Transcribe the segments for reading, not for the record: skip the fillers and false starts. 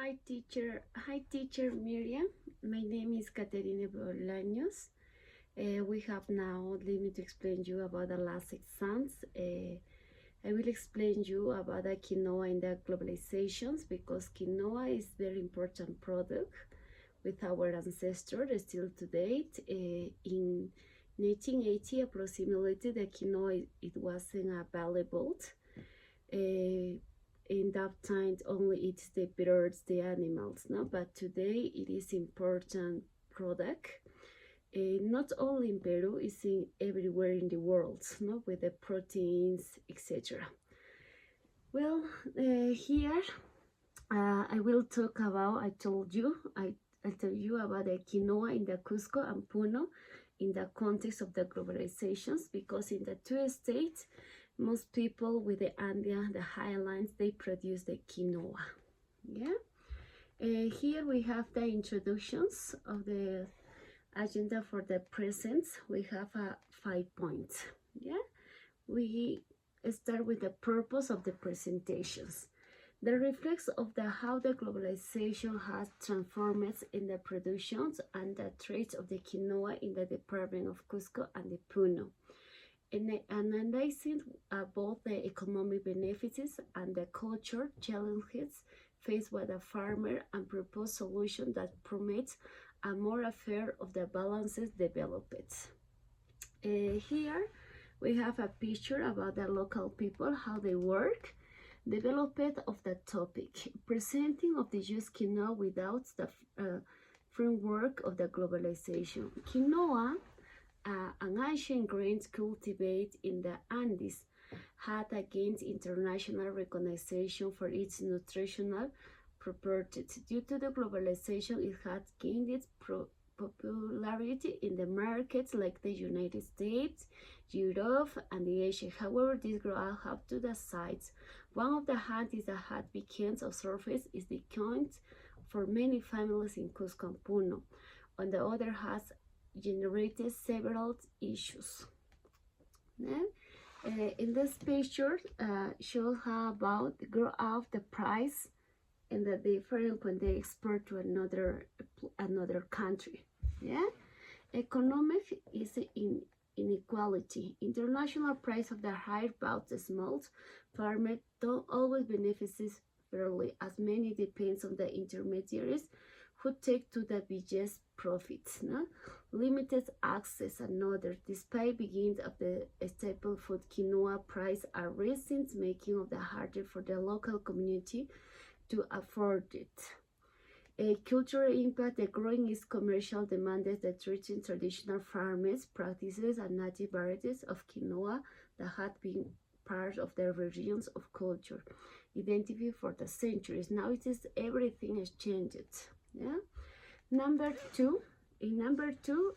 Hi teacher Miriam. My name is Caterina Bolaños. We have now, let me to explain you about the last exams. I will explain you about the quinoa in the globalizations because quinoa is very important product with our ancestors still to date. In 1980 approximately the quinoa it wasn't available. In that time only eats the birds, the animals, no, but today it is important product. Not only in Peru, it's in everywhere in the world, no, with the proteins, etc. Well, here I will talk about. I tell you about the quinoa in the Cusco and Puno in the context of the globalizations, because in the two states most people with the Andean, the highlands, they produce the quinoa. Yeah. Here we have the introductions of the agenda for the present. We have 5 points. Yeah. We start with the purpose of the presentations. The reflex of how the globalization has transformed in the productions and the trades of the quinoa in the department of Cusco and the Puno. And analyzing both the economic benefits and the culture challenges faced by the farmer and propose solution that promotes a more fair of the balances developed. Here we have a picture about the local people, how they work, development of the topic, presenting of the use quinoa without the framework of the globalization. Quinoa, an ancient grain cultivated in the Andes, had gained international recognition for its nutritional properties. Due to the globalization, it had gained its popularity in the markets like the United States, Europe, and the Asia. However, this growth have to the sides. One of the handies that had become of surface is the count for many families in Cusco and Puno. On the other hand, generated several issues. In this picture, shows how about the growth of the price and the difference when they export to another country. Yeah, economic is in inequality. International price of the higher bought small farmers don't always benefit fairly, as many depends on the intermediaries who take to the biggest profits. No? Limited access another, despite beginning of the staple food quinoa price are rising, making it harder for the local community to afford it. A cultural impact, the growing is commercial demanded that treating traditional farmers practices and native varieties of quinoa that had been part of their regions of culture identified for the centuries. Now it is everything has changed. Yeah. Number two,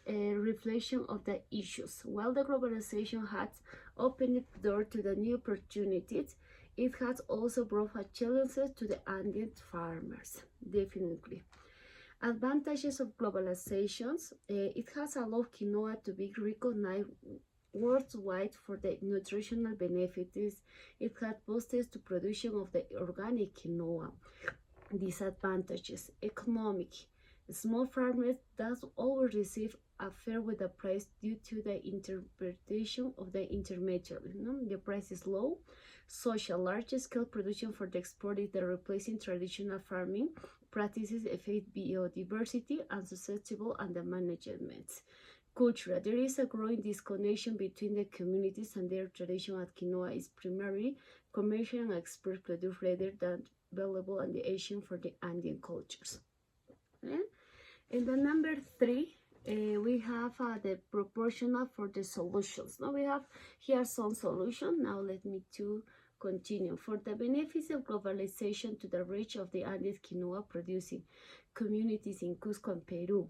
a reflection of the issues. While the globalization has opened the door to the new opportunities, it has also brought challenges to the Andean farmers, definitely. Advantages of globalizations, it has allowed quinoa to be recognized worldwide for the nutritional benefits it has boosted to production of the organic quinoa. Disadvantages, economic. Small farmers thus always receive a fair with the price due to the interpretation of the intermediary. The price is low. Social, large-scale production for the export is the replacing traditional farming practices affect biodiversity and susceptible and the management. Cultural, there is a growing disconnection between the communities and their tradition at quinoa is primarily commercial and export product rather than available in the Asian for the Andean cultures. In the number three, we have the proportional for the solutions. Now we have here some solution. Now let me to continue. For the benefits of globalization to the reach of the Andes quinoa producing communities in Cusco and Peru,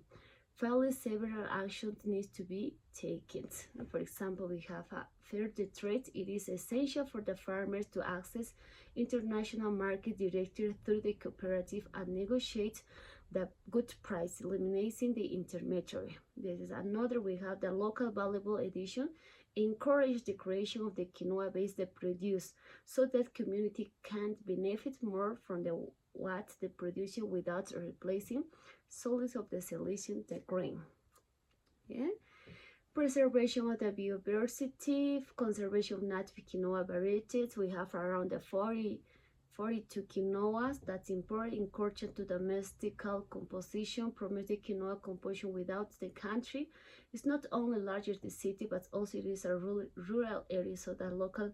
finally several actions need to be taken. For example, we have a fair trade. It is essential for the farmers to access international market directly through the cooperative and negotiate the good price, eliminating the intermediary. This is another. We have the local valuable edition. Encourage the creation of the quinoa base that produce so that community can benefit more from the what the production without replacing solids of the solution, the grain. Yeah. Preservation of the biodiversity, conservation of native quinoa varieties. We have around the 42 quinoas. That's important. Encouragement to domestical composition, promoting quinoa composition without the country. It's not only larger the city, but also it is a rural area, so that local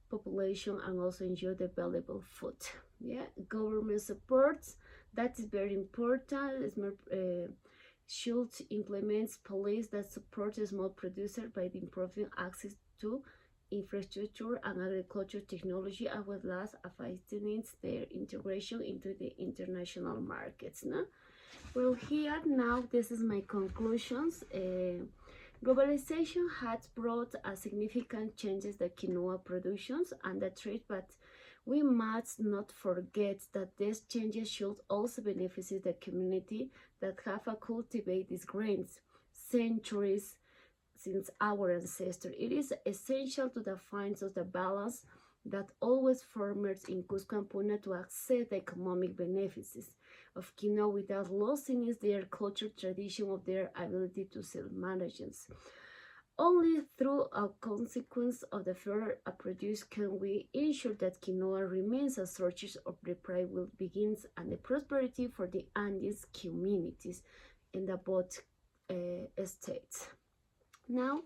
population and also enjoy the valuable food. Yeah, government supports. That is very important. It's more, should implement policies that support the small producer by improving access to infrastructure and agriculture technology, as well as facilitating their integration into the international markets. No? Well, here now, this is my conclusions. Globalization has brought a significant changes the quinoa productions and the trade, but we must not forget that these changes should also benefit the community that have cultivated these grains centuries since our ancestors. It is essential to define the balance that always farmers in Cusco and Puno to access the economic benefits of quinoa without losing their culture tradition of their ability to self-manage. Only through a consequence of the fair produce can we ensure that quinoa remains a source of the pride will begins and the prosperity for the Andes communities in the both states. Now,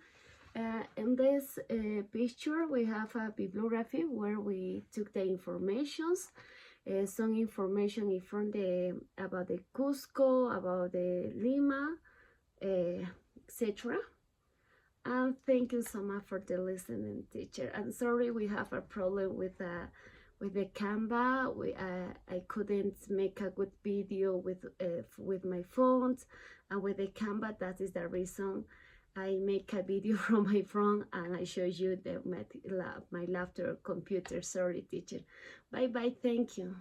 in this picture, we have a bibliography where we took the informations. Some information is from about the Cusco, about the Lima, etc. And thank you so much for the listening, teacher. I'm sorry we have a problem with the Canva. I couldn't make a good video with my phones and with the Canva. That is the reason I make a video from my phone and I show you my laptop computer. Sorry, teacher. Bye bye. Thank you.